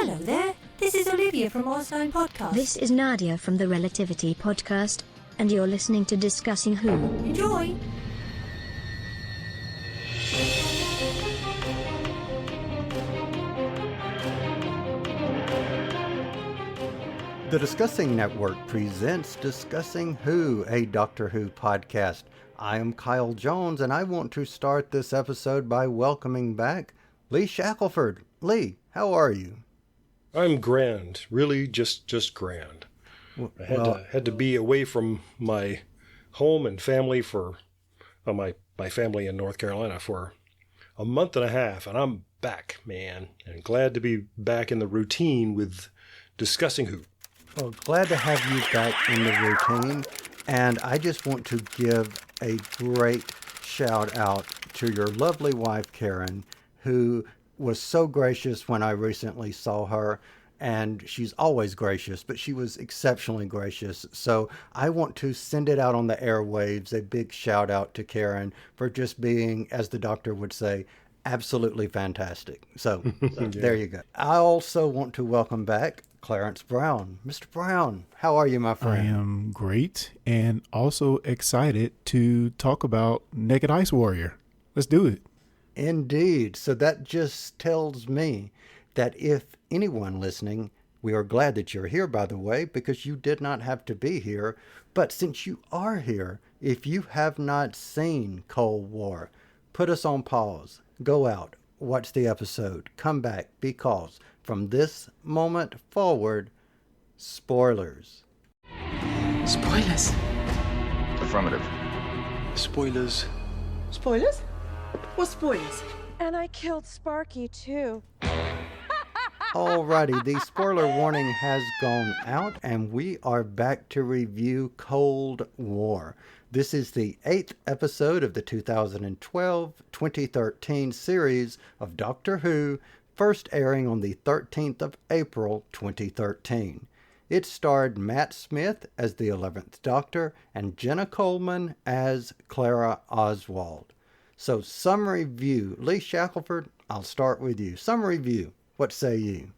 Hello there, this is Olivia from Orstein Podcast. This is Nadia from the Relativity Podcast, and you're listening to Discussing Who. Enjoy! The Discussing Network presents Discussing Who, a Doctor Who podcast. I am Kyle Jones, and I want to start this episode by welcoming back Lee Shackelford. Lee, how are you? I'm grand, really just grand. I had to be away from my home and family for my family in North Carolina for a month and a half, and I'm back, man, and glad to be back in the routine with Discussing Who. Well, glad to have you back in the routine, and I just want to give a great shout out to your lovely wife, Karen, who was so gracious when I recently saw her, and she's always gracious, but she was exceptionally gracious. So I want to send it out on the airwaves, a big shout out to Karen for just being, as the doctor would say, absolutely fantastic. So Yeah. There you go. I also want to welcome back Clarence Brown. Mr. Brown, how are you, my friend? I am great and also excited to talk about Naked Ice Warrior. Let's do it. Indeed. So that just tells me that if anyone listening, we are glad that you're here, by the way, because you did not have to be here. But since you are here, if you have not seen Cold War, put us on pause, go out, watch the episode, come back, because from this moment forward, spoilers. Spoilers. Affirmative. Spoilers. Spoilers? What spoilers? And I killed Sparky, too. Alrighty, the spoiler warning has gone out, and we are back to review Cold War. This is the 8th episode of the 2012-2013 series of Doctor Who, first airing on the 13th of April 2013. It starred Matt Smith as the 11th Doctor and Jenna Coleman as Clara Oswald. So, summary view. Lee Shackelford, I'll start with you. Summary view. What say you?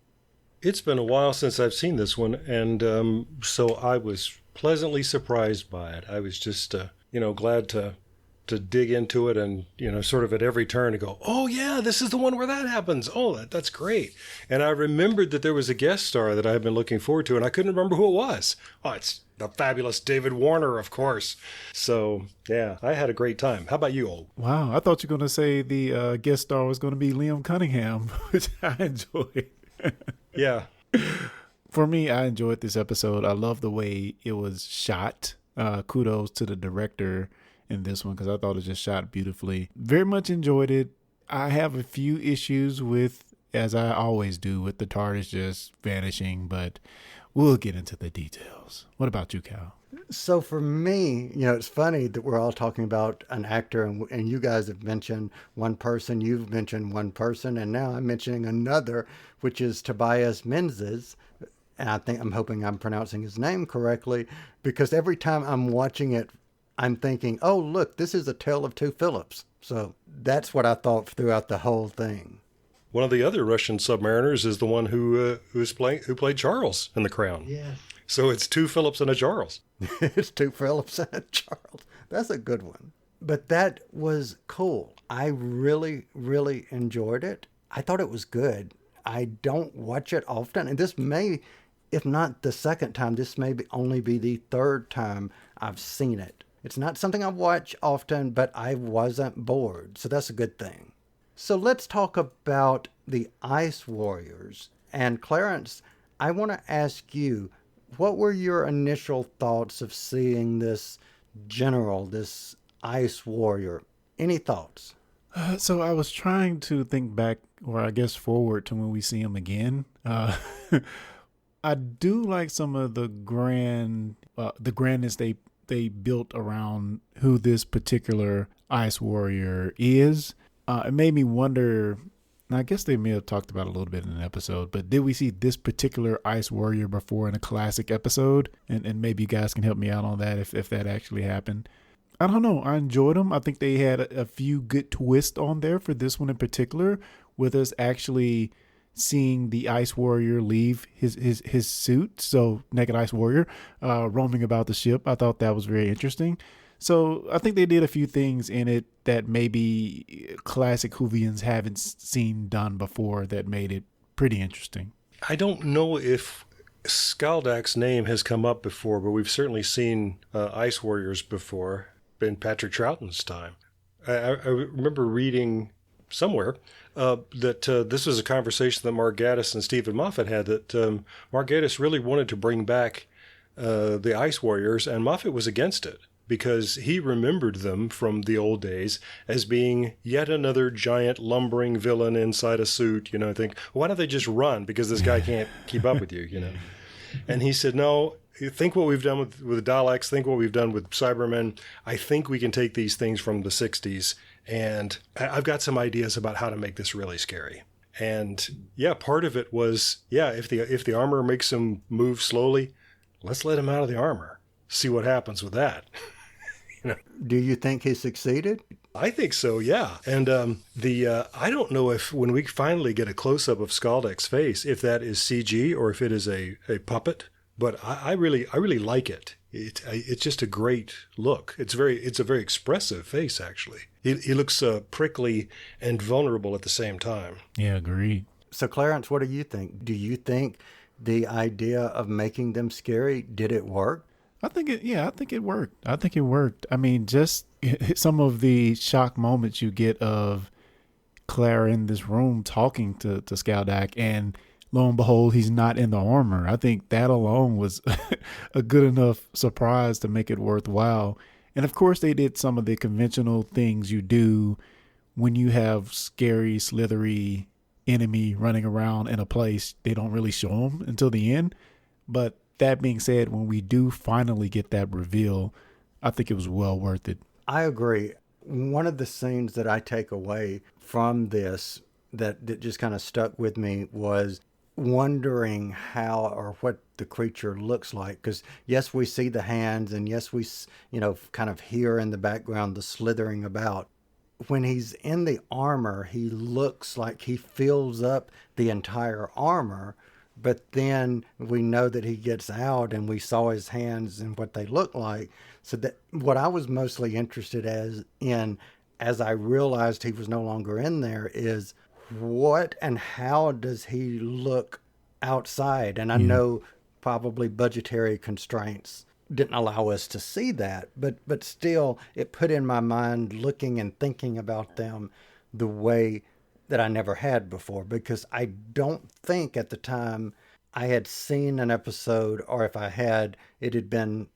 It's been a while since I've seen this one, and so I was pleasantly surprised by it. I was just, glad to dig into it and, sort of at every turn to go, oh, yeah, this is the one where that happens. Oh, that's great. And I remembered that there was a guest star that I had been looking forward to, and I couldn't remember who it was. Oh, it's the fabulous David Warner, of course. So, yeah, I had a great time. How about you, Old? Wow, I thought you were going to say the guest star was going to be Liam Cunningham, which I enjoyed. Yeah. For me, I enjoyed this episode. I love the way it was shot. Kudos to the director in this one because I thought it was just shot beautifully. Very much enjoyed it. I have a few issues with, as I always do, with the TARDIS just vanishing, but we'll get into the details. What about you, Cal? So for me, it's funny that we're all talking about an actor and you guys have mentioned one person, you've mentioned one person, and now I'm mentioning another, which is Tobias Menzies. And I'm hoping I'm pronouncing his name correctly, because every time I'm watching it, I'm thinking, oh, look, this is A Tale of Two Philips. So that's what I thought throughout the whole thing. One of the other Russian submariners is the one who played Charles in The Crown. Yes. So it's two Phillips and a Charles. It's two Phillips and a Charles. That's a good one. But that was cool. I really, really enjoyed it. I thought it was good. I don't watch it often. And this may, if not the second time, this may only be the third time I've seen it. It's not something I watch often, but I wasn't bored. So that's a good thing. So let's talk about the Ice Warriors. And Clarence, I want to ask you, what were your initial thoughts of seeing this general, this Ice Warrior? Any thoughts? So I was trying to think back, or I guess forward to when we see him again. I do like some of the grandness they built around who this particular Ice Warrior is. It made me wonder, and I guess they may have talked about it a little bit in an episode, but did we see this particular Ice Warrior before in a classic episode? And maybe you guys can help me out on that if that actually happened. I don't know. I enjoyed them. I think they had a few good twists on there for this one in particular, with us actually seeing the Ice Warrior leave his suit, so Naked Ice Warrior, roaming about the ship. I thought that was very interesting. So I think they did a few things in it that maybe classic Whovians haven't seen done before that made it pretty interesting. I don't know if Skaldak's name has come up before, but we've certainly seen Ice Warriors before in Patrick Troughton's time. I remember reading somewhere that this was a conversation that Mark Gatiss and Stephen Moffat had, that Mark Gatiss really wanted to bring back the Ice Warriors, and Moffat was against it because he remembered them from the old days as being yet another giant lumbering villain inside a suit. I think, why don't they just run? Because this guy can't keep up with you, And he said, no, think what we've done with Daleks, think what we've done with Cybermen. I think we can take these things from the 60s, and I've got some ideas about how to make this really scary. And yeah, part of it was, if the armor makes him move slowly, let's let him out of the armor. See what happens with that. Do you think he succeeded? I think so, yeah. And I don't know if when we finally get a close-up of Skaldak's face, if that is CG or if it is a puppet. But I really like it. It's just a great look. It's a very expressive face, actually. He looks prickly and vulnerable at the same time. Yeah, agreed. So Clarence, what do you think? Do you think the idea of making them scary, did it work? I think it worked. I mean, just some of the shock moments you get of Claire in this room talking to Skaldak, and lo and behold, he's not in the armor. I think that alone was a good enough surprise to make it worthwhile. And of course, they did some of the conventional things you do when you have scary, slithery enemy running around in a place. They don't really show them until the end. But that being said, when we do finally get that reveal, I think it was well worth it. I agree. One of the scenes that I take away from this that just kind of stuck with me was wondering how or what the creature looks like. Because yes, we see the hands, and yes, we kind of hear in the background the slithering about. When he's in the armor, he looks like he fills up the entire armor. But then we know that he gets out, and we saw his hands and what they look like. So that what I was mostly interested as I realized he was no longer in there, is what and how does he look outside? And I know probably budgetary constraints didn't allow us to see that, but still it put in my mind looking and thinking about them the way that I never had before, because I don't think at the time I had seen an episode, or if I had, it had been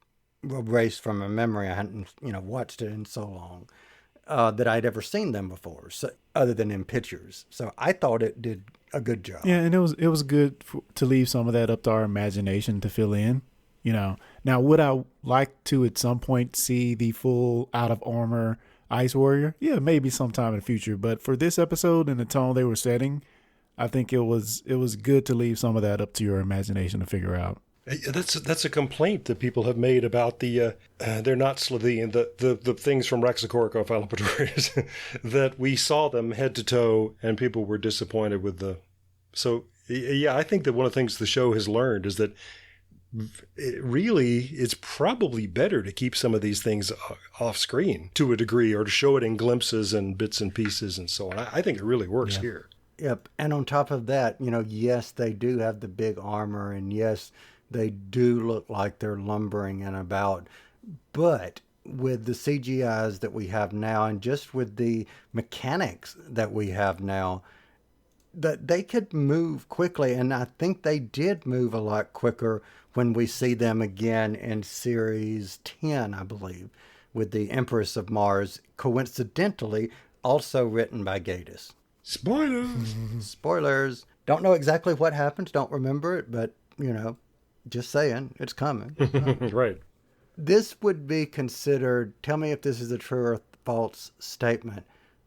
erased from my memory. I hadn't, watched it in so long that I'd ever seen them before, so, other than in pictures. So I thought it did a good job. Yeah, and it was good to leave some of that up to our imagination to fill in. Now would I like to at some point see the full out of armor Ice Warrior? Yeah, maybe sometime in the future. But for this episode and the tone they were setting, I think it was good to leave some of that up to your imagination to figure out. That's a complaint that people have made about the they're not the things from Raxacorico Phalopatorius that we saw them head to toe, and people were disappointed with the. So yeah, I think that one of the things the show has learned is that it's probably better to keep some of these things off screen to a degree, or to show it in glimpses and bits and pieces and so on. I think it really works here. Yep. And on top of that, yes, they do have the big armor, and yes, they do look like they're lumbering and about. But with the CGIs that we have now, and just with the mechanics that we have now, that they could move quickly. And I think they did move a lot quicker when we see them again in series 10, I believe, with the Empress of Mars, coincidentally also written by Gatiss. Spoilers! Spoilers. Don't know exactly what happens, don't remember it, but, just saying, it's coming. Right. This would be considered, tell me if this is a true or false statement,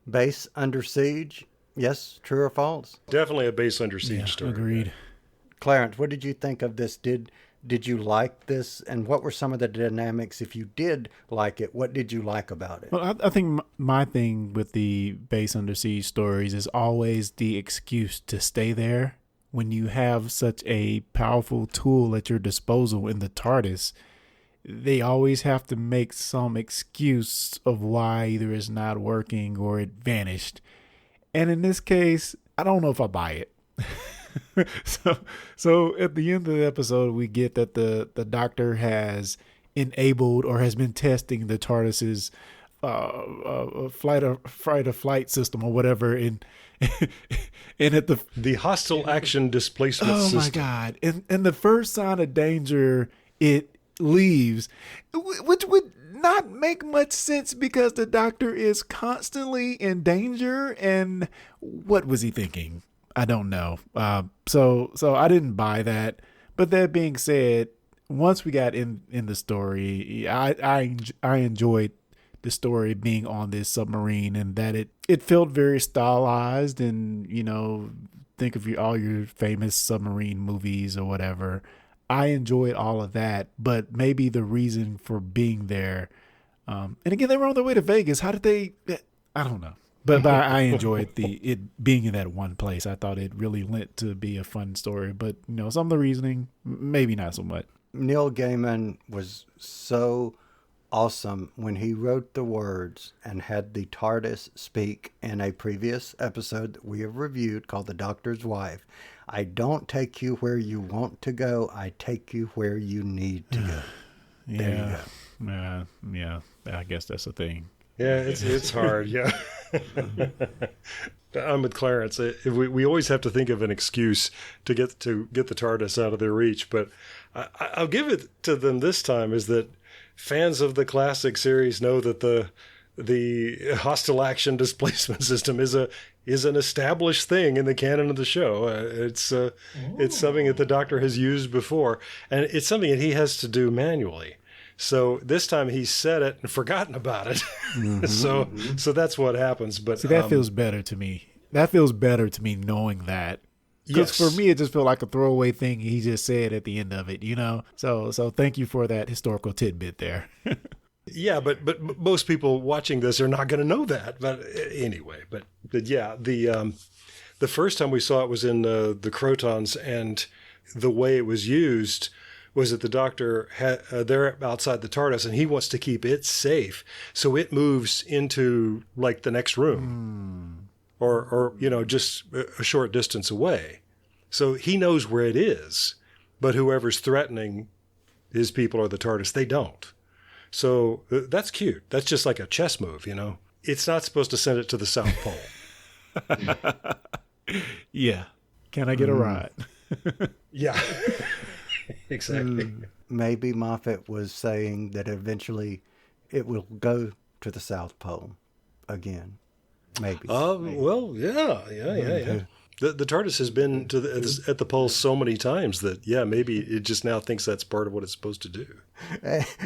base under siege? Yes, true or false? Definitely a base under siege story. Agreed. Clarence, what did you think of this? Did you like this? And what were some of the dynamics? If you did like it, what did you like about it? Well, I think my thing with the base under siege stories is always the excuse to stay there when you have such a powerful tool at your disposal in the TARDIS, they always have to make some excuse of why either it's not working or it vanished. And in this case, I don't know if I buy it. So at the end of the episode, we get that the doctor has enabled or has been testing the TARDIS's flight system or whatever, and at the hostile action displacement system. Oh my God! And the first sign of danger, it leaves, which would not make much sense because the doctor is constantly in danger. And what was he thinking? I don't know. So I didn't buy that. But that being said, once we got in the story, I enjoyed the story being on this submarine, and that it felt very stylized, and think of all your famous submarine movies or whatever. I enjoyed all of that, but maybe the reason for being there, and again, they were on their way to Vegas. How did they? I don't know. But I enjoyed it being in that one place. I thought it really lent to be a fun story. But some of the reasoning, maybe not so much. Neil Gaiman was so awesome when he wrote the words and had the TARDIS speak in a previous episode that we have reviewed called The Doctor's Wife. I don't take you where you want to go. I take you where you need to go. There you go. Yeah. I guess that's the thing. Yeah, it's hard. Yeah. I'm with Clarence. We always have to think of an excuse to get the TARDIS out of their reach. But I'll give it to them this time is that fans of the classic series know that the hostile action displacement system is an established thing in the canon of the show. It's something that the Doctor has used before, and it's something that he has to do manually. So this time he said it and forgotten about it. Mm-hmm. So that's what happens. But see, that feels better to me. That feels better to me knowing that. Because for me, it just felt like a throwaway thing he just said at the end of it, So thank you for that historical tidbit there. Yeah, but most people watching this are not going to know that. But anyway, but yeah, the first time we saw it was in the Crotons, and the way it was used was that the Doctor they're outside the TARDIS, and he wants to keep it safe, so it moves into like the next room, or just a short distance away. So he knows where it is, but whoever's threatening his people or the TARDIS, they don't. So that's cute. That's just like a chess move, It's not supposed to send it to the South Pole. Yeah. Can I get a ride? Yeah. Exactly. Maybe Moffat was saying that eventually it will go to the South Pole again. Maybe. Well, yeah. The TARDIS has been at the pole so many times that, maybe it just now thinks that's part of what it's supposed to do.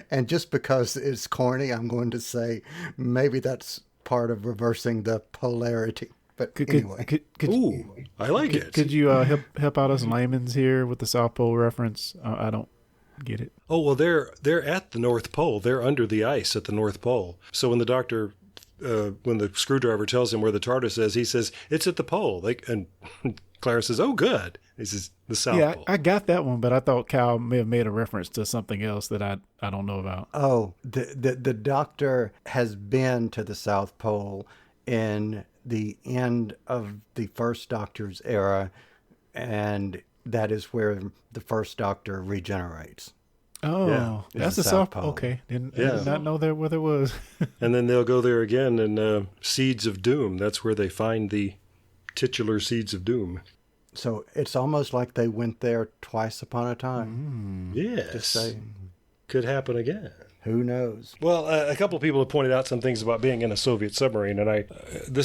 And just because it's corny, I'm going to say maybe that's part of reversing the polarity. But anyway. I like it. Could you help out us layman's here with the South Pole reference? I don't get it. Oh, well, they're at the North Pole. They're under the ice at the North Pole. So when the Doctor, when the screwdriver tells him where the TARDIS is, he says, it's at the pole. And Clara says, oh, good. He says, the South Pole. I got that one, but I thought Cal may have made a reference to something else that I don't know about. Oh, the Doctor has been to the South Pole in the end of the first Doctor's era, and that is where the first Doctor regenerates. Oh, yeah, that's the South Pole. Okay, did not know there where there was. And then they'll go there again in Seeds of Doom. That's where they find the titular Seeds of Doom. So it's almost like they went there twice upon a time. Yes. Just saying. Could happen again. Who knows? Well, a couple of people have pointed out some things about being in a Soviet submarine, and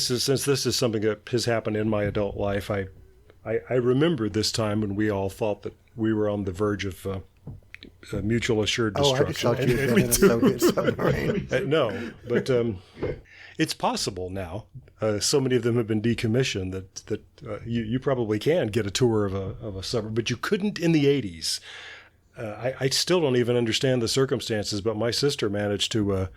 since this is something that has happened in my adult life, I remember this time when we all thought that we were on the verge of mutual assured destruction. I just thought you'd been in a Soviet submarine. No, but it's possible now. So many of them have been decommissioned that you probably can get a tour of a submarine, but you couldn't in the 80s. I still don't even understand the circumstances, but my sister managed to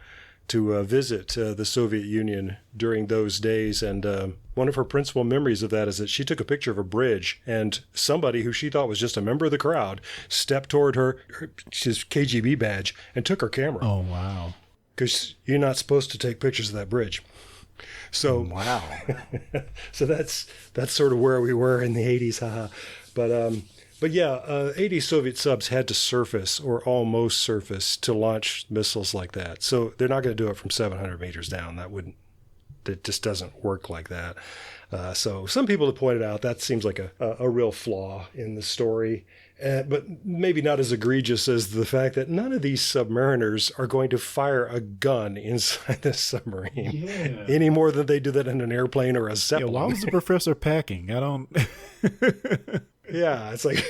visit the Soviet Union during those days, and one of her principal memories of that is that she took a picture of a bridge, and somebody who she thought was just a member of the crowd stepped toward her, his KGB badge, and took her camera. Oh, wow. Because you're not supposed to take pictures of that bridge. So Wow. so that's sort of where we were in the 80s, haha. But yeah, 80 Soviet subs had to surface or almost surface to launch missiles like that. So they're not going to do it from 700 meters down. That just doesn't work like that. So some people have pointed out that seems like a real flaw in the story, but maybe not as egregious as the fact that none of these submariners are going to fire a gun inside the submarine any more than they do that in an airplane or a Zeppelin. Yeah, why was the professor packing? I don't... Yeah, it's like,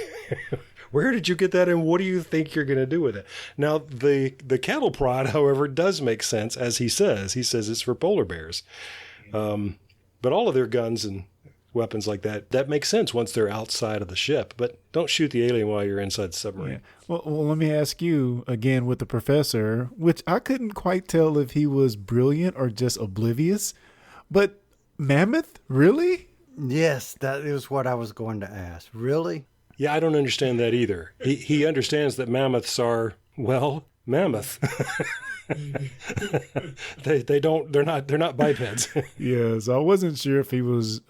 where did you get that and what do you think you're going to do with it? Now, the cattle prod, however, does make sense, as he says. He says it's for polar bears. But all of their guns and weapons like that makes sense once they're outside of the ship. But don't shoot the alien while you're inside the submarine. Yeah. Well, let me ask you again with the professor, which I couldn't quite tell if he was brilliant or just oblivious. But mammoth, really? Yes, that is what I was going to ask. Really? Yeah, I don't understand that either. He understands that mammoths are, well, mammoth. They're not bipeds. Yeah, so I wasn't sure if he was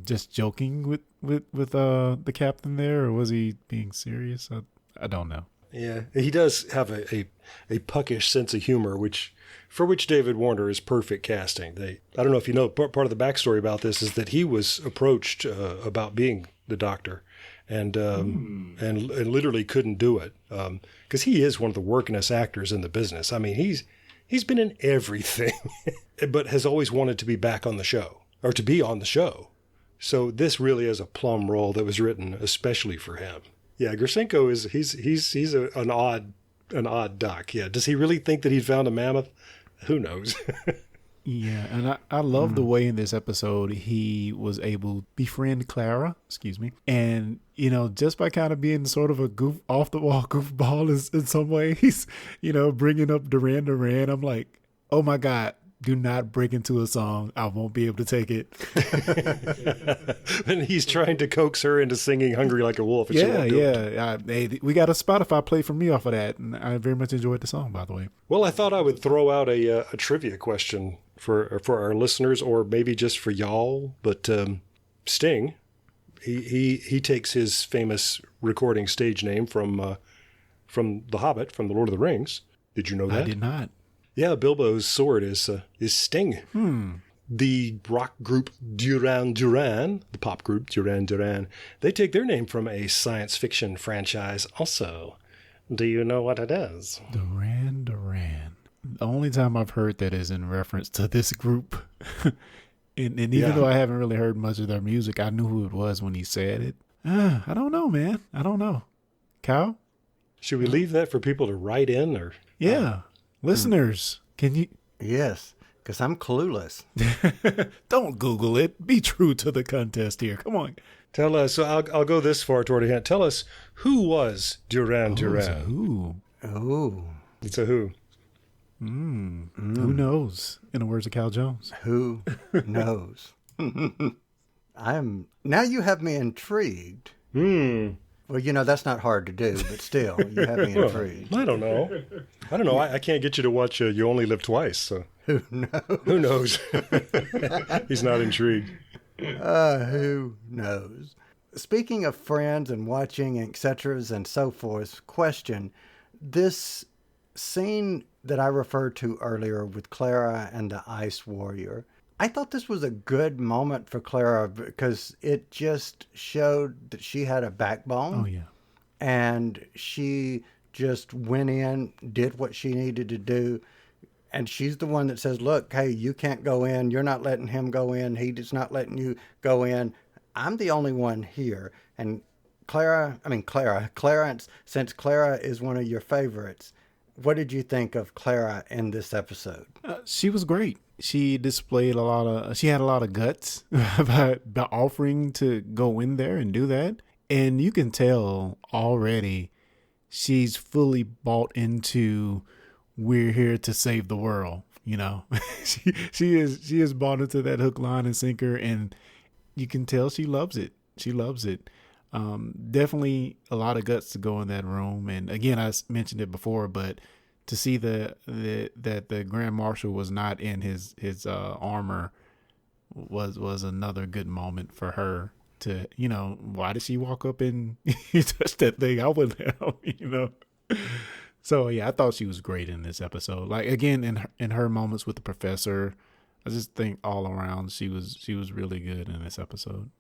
just joking with the captain there, or was he being serious? I don't know. Yeah, he does have a puckish sense of humor, for which David Warner is perfect casting. I don't know if you know, part of the backstory about this is that he was approached about being the Doctor, and literally couldn't do it because he is one of the workingest actors in the business. I mean, he's been in everything, but has always wanted to be back on the show or to be on the show. So this really is a plum role that was written especially for him. Yeah, Gersenko he's an odd duck. Yeah, does he really think that he'd found a mammoth? Who knows? Yeah, and I love the way in this episode he was able to befriend Clara, and, just by kind of being sort of a off-the-wall goofball in some ways, bringing up Duran Duran, I'm like, oh my God, do not break into a song. I won't be able to take it. And he's trying to coax her into singing Hungry Like a Wolf. And We got a Spotify play from me off of that, and I very much enjoyed the song, by the way. Well, I thought I would throw out a trivia question for our listeners, or maybe just for y'all. But Sting, he takes his famous recording stage name from The Hobbit, from The Lord of the Rings. Did you know that? I did not. Yeah, Bilbo's sword is Sting. The rock group Duran Duran, the pop group Duran Duran, they take their name from a science fiction franchise also. Do you know what it is? Duran Duran. The only time I've heard that is in reference to this group. and even though I haven't really heard much of their music, I knew who it was when he said it. I don't know, man. I don't know. Kyle? Should we leave that for people to write in? Or Yeah. Listeners, can you? Yes, because I'm clueless. Don't Google it. Be true to the contest here. Come on. Tell us. So I'll go this far toward a hint. Tell us, who was Duran Duran? It's a who? Oh. It's a who? Who knows? In the words of Cal Jones. Who knows? Now you have me intrigued. Well, that's not hard to do, but still, you have me intrigued. I don't know. I can't get you to watch You Only Live Twice. So Who knows? who knows? He's not intrigued. Who knows? Speaking of friends and watching, et cetera, and so forth, question, this scene that I referred to earlier with Clara and the Ice Warrior, I thought this was a good moment for Clara because it just showed that she had a backbone. Oh, yeah. And she just went in, did what she needed to do. And she's the one that says, look, hey, you can't go in. You're not letting him go in. He's not letting you go in. I'm the only one here. And Clarence, since Clara is one of your favorites, what did you think of Clara in this episode? She was great. She displayed she had a lot of guts by offering to go in there and do that. And you can tell already she's fully bought into we're here to save the world You know, she is bought into that hook, line, and sinker, and you can tell she loves it. She loves it. Definitely a lot of guts to go in that room. And again, I mentioned it before, but to see that the Grand Marshal was not in his armor was another good moment for her. To, you know, why did she walk up and touch that thing? I wouldn't have, you know. So yeah, I thought she was great in this episode. Like, again, in her moments with the professor, I just think all around she was really good in this episode.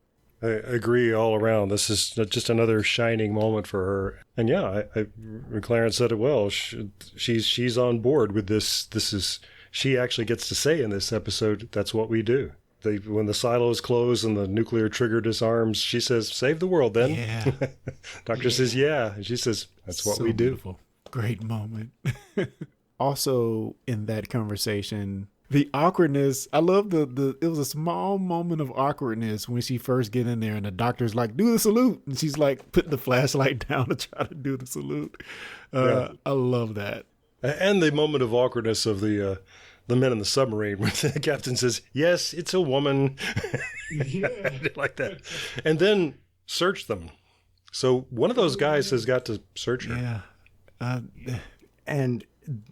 I agree all around. This is just another shining moment for her. And yeah, Clarence said it well. She's on board with this. She actually gets to say in this episode, that's what we do. When the silos close and the nuclear trigger disarms, she says, "Save the world, then." Yeah. Doctor says, "Yeah," and she says, "That's what we do." Beautiful. Great moment. Also, in that conversation, the awkwardness, I love it was a small moment of awkwardness when she first get in there and the doctor's like, "Do the salute." And she's like putting the flashlight down to try to do the salute. I love that. And the moment of awkwardness of the men in the submarine when the captain says, "Yes, it's a woman." Yeah. I did like that. And then search them. So one of those guys has got to search her. Yeah. And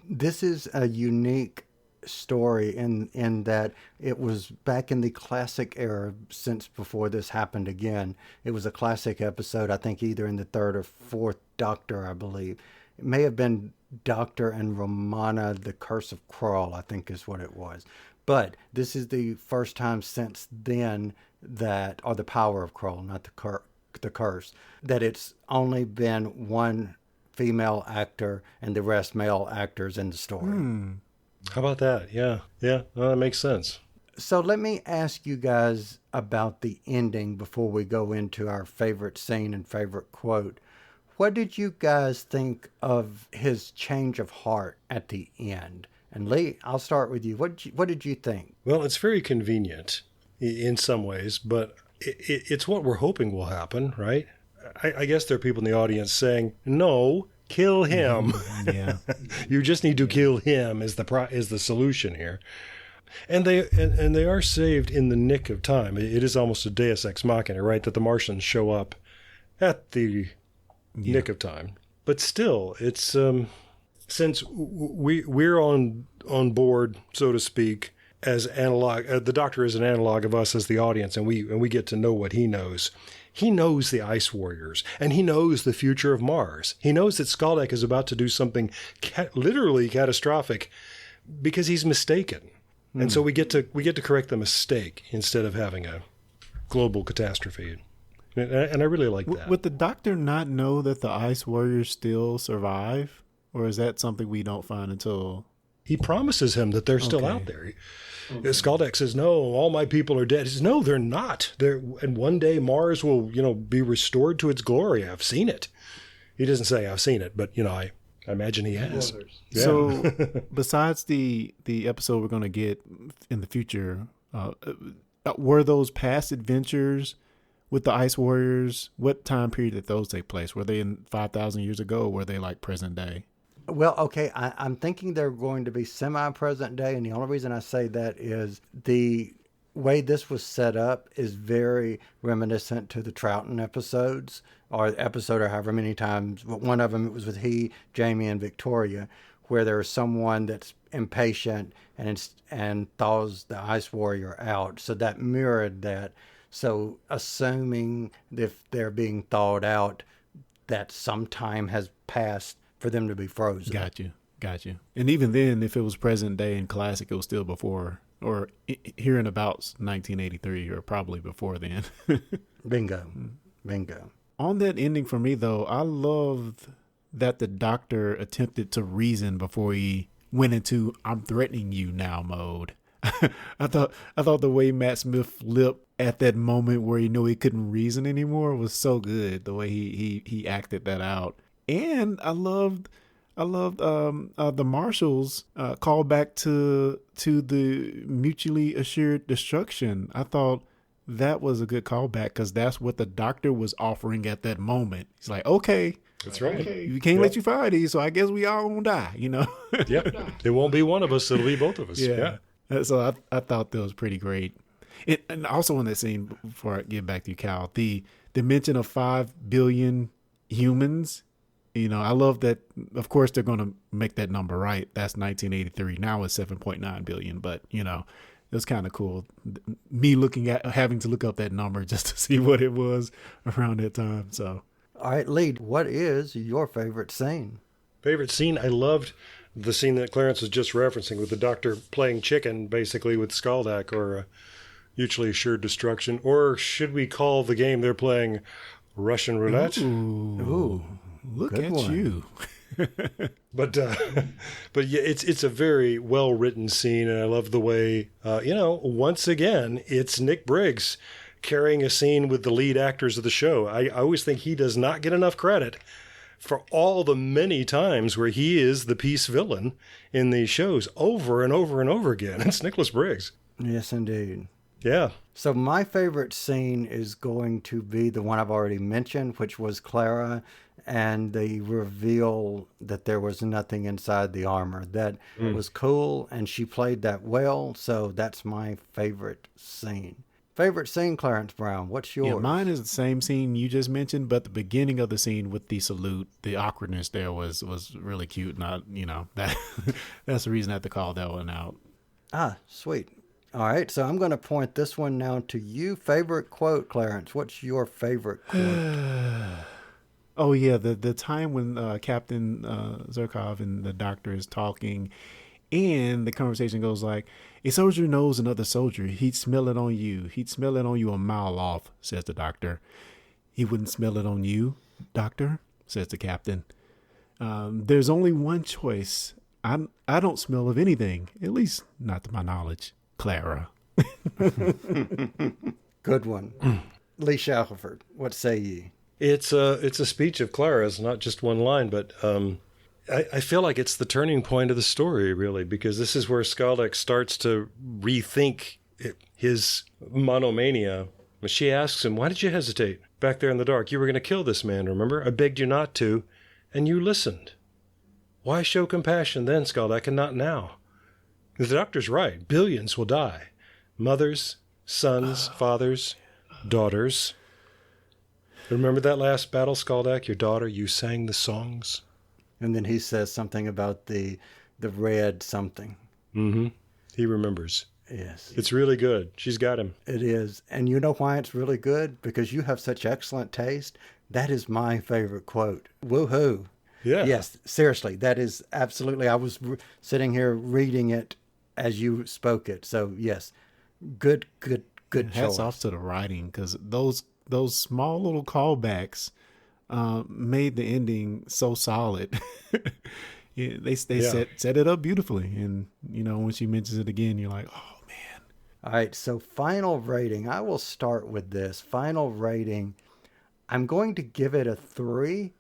this is a unique story in that it was back in the classic era, since before this happened again. It was a classic episode, I think either in the third or fourth Doctor, I believe. It may have been Doctor and Romana, The Curse of Krull, I think is what it was. But this is the first time since then that, or The Power of Krull, not the Curse, that it's only been one female actor and the rest male actors in the story. How about that? Yeah. Well, that makes sense. So let me ask you guys about the ending before we go into our favorite scene and favorite quote. What did you guys think of his change of heart at the end? And Lee, I'll start with you. What did you think? Well, it's very convenient in some ways, but it's what we're hoping will happen, right? I guess there are people in the audience saying, "No, kill him." Yeah. You just need to kill him is the solution here. And they are saved in the nick of time. It is almost a Deus Ex Machina, right? That the Martians show up at the nick of time. But still, it's since we're on board, so to speak, as analog. The Doctor is an analog of us as the audience, and we get to know what he knows. He knows the Ice Warriors, and he knows the future of Mars. He knows that Skaldeck is about to do something literally catastrophic because he's mistaken. And so we get to correct the mistake instead of having a global catastrophe. And I really like that. Would the Doctor not know that the Ice Warriors still survive? Or is that something we don't find until... He promises him that they're still out there. Skaldeck says, "No, all my people are dead." He says, "No, they're not. And one day Mars will, be restored to its glory. I've seen it." He doesn't say I've seen it, but I imagine he has. Yeah. So, besides the episode we're going to get in the future, were those past adventures with the Ice Warriors? What time period did those take place? Were they in 5,000 years ago, or were they like present day? Well, okay, I'm thinking they're going to be semi-present day, and the only reason I say that is the way this was set up is very reminiscent to the Troughton episodes, or episode or however many times. One of them, it was with Jamie, and Victoria, where there's someone that's impatient and thaws the Ice Warrior out. So that mirrored that. So assuming if they're being thawed out, that some time has passed for them to be frozen. Got you. And even then, if it was present day in classic, it was still before, or here in about 1983, or probably before then. Bingo. On that ending for me, though, I loved that the Doctor attempted to reason before he went into "I'm threatening you now" mode. I thought the way Matt Smith flipped at that moment where he knew he couldn't reason anymore was so good. The way he acted that out. And I loved the Marshals call back to the mutually assured destruction. I thought that was a good callback because that's what the Doctor was offering at that moment. He's like, "Okay, That's right. We can't let you fire these, so I guess we all gonna die, Yep. It won't be one of us. It'll be both of us. Yeah. So I thought that was pretty great. And also in that scene, before I get back to you, Cal, the mention of 5 billion humans, I love that. Of course, they're going to make that number right. That's 1983. Now it's 7.9 billion. But, it was kind of cool. Me having to look up that number just to see what it was around that time. So, All right, Lee, what is your favorite scene? Favorite scene? I loved the scene that Clarence was just referencing with the doctor playing chicken, basically, with Skaldak, or mutually assured destruction. Or should we call the game they're playing Russian roulette? Ooh. Look Good at one. you. But yeah, it's a very well written scene, and I love the way once again it's Nick Briggs carrying a scene with the lead actors of the show. I always think he does not get enough credit for all the many times where he is the peace villain in these shows over and over and over again. It's Nicholas Briggs. Yes, indeed. Yeah. So my favorite scene is going to be the one I've already mentioned, which was Clara and the reveal that there was nothing inside the armor. That was cool, and she played that well, so that's my favorite scene. Favorite scene, Clarence Brown, what's yours? Yeah, mine is the same scene you just mentioned, but the beginning of the scene with the salute, the awkwardness there was really cute. Not, that's the reason I had to call that one out. Ah, sweet. All right, so I'm going to point this one now to you. Favorite quote, Clarence. What's your favorite quote? Oh, yeah, the time when Captain Zerkov and the doctor is talking, and the conversation goes like, a soldier knows another soldier. He'd smell it on you. He'd smell it on you a mile off, says the doctor. He wouldn't smell it on you, doctor, says the captain. There's only one choice. I don't smell of anything, at least not to my knowledge. Clara. Good one. Lee Shackelford, what say ye? It's a speech of Clara's, not just one line, but I feel like it's the turning point of the story, really, because this is where Skaldak starts to rethink his monomania. She asks him, why did you hesitate? Back there in the dark, you were going to kill this man, remember? I begged you not to, and you listened. Why show compassion then, Skaldak, and not now? The doctor's right. Billions will die. Mothers, sons, fathers, daughters. Remember that last battle, Skaldak? Your daughter, you sang the songs. And then he says something about the red something. Mm-hmm. He remembers. Yes. It's really good. She's got him. It is. And you know why it's really good? Because you have such excellent taste. That is my favorite quote. Woohoo. Yeah. Yes, seriously. That is absolutely. I was sitting here reading it as you spoke it. So, yes, good choice. Hats off to the writing, because those small little callbacks made the ending so solid. Yeah, they set it up beautifully. And, when she mentions it again, you're like, oh, man. All right, so final rating. I will start with this. Final rating. I'm going to give it a 3.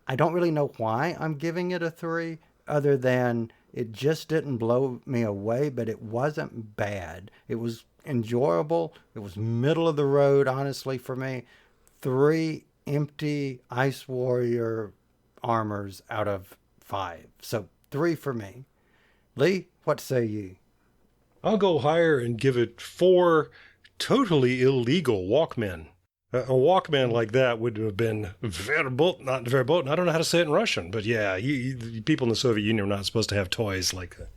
I don't really know why I'm giving it a 3, other than it just didn't blow me away, but it wasn't bad. It was enjoyable. It was middle of the road, honestly, for me. 3 empty Ice Warrior armors out of 5. So 3 for me. Lee, what say you? I'll go higher and give it 4 totally illegal Walkmen. A Walkman like that would have been not verboten. I don't know how to say it in Russian, but yeah, people in the Soviet Union are not supposed to have toys like a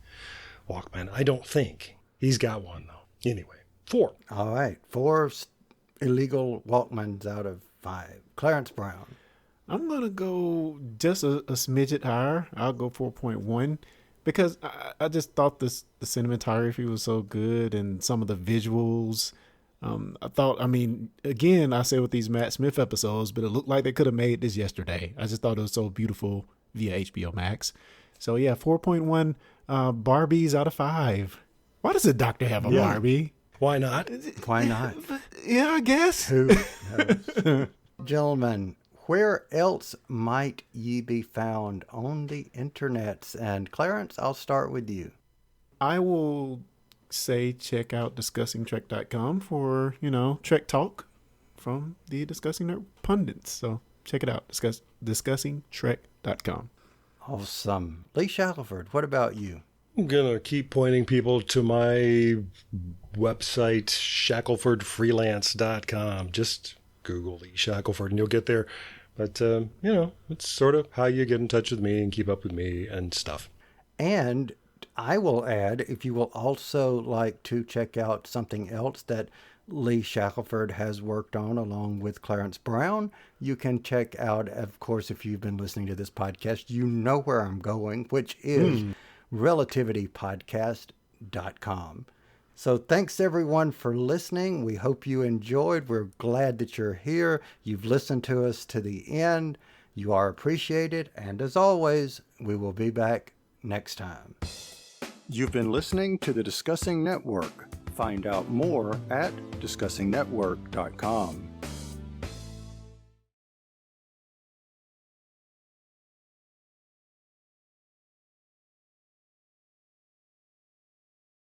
Walkman. I don't think. He's got one, though. Anyway, 4. All right, 4 illegal Walkmans out of 5. Clarence Brown. I'm going to go just a smidget higher. I'll go 4.1 because I just thought the cinematography was so good and some of the visuals. Again, I say with these Matt Smith episodes, but it looked like they could have made this yesterday. I just thought it was so beautiful via HBO Max. So yeah, 4.1 Barbies out of 5. Why does the doctor have a Barbie? Why not? Why not? Yeah, I guess. Who knows? Gentlemen, where else might ye be found on the internets? And Clarence, I'll start with you. I will say check out discussingtrek.com for, Trek talk from the Discussing Nerd pundits. So check it out. DiscussingTrek.com. Awesome. Lee Shackelford, what about you? I'm going to keep pointing people to my website, shackelfordfreelance.com. Just Google Lee Shackelford and you'll get there. But, it's sort of how you get in touch with me and keep up with me and stuff. And I will add, if you will also like to check out something else that Lee Shackelford has worked on along with Clarence Brown, you can check out, of course, if you've been listening to this podcast, you know where I'm going, which is relativitypodcast.com. So thanks everyone for listening. We hope you enjoyed. We're glad that you're here. You've listened to us to the end. You are appreciated. And as always, we will be back next time. You've been listening to the Discussing Network. Find out more at discussingnetwork.com.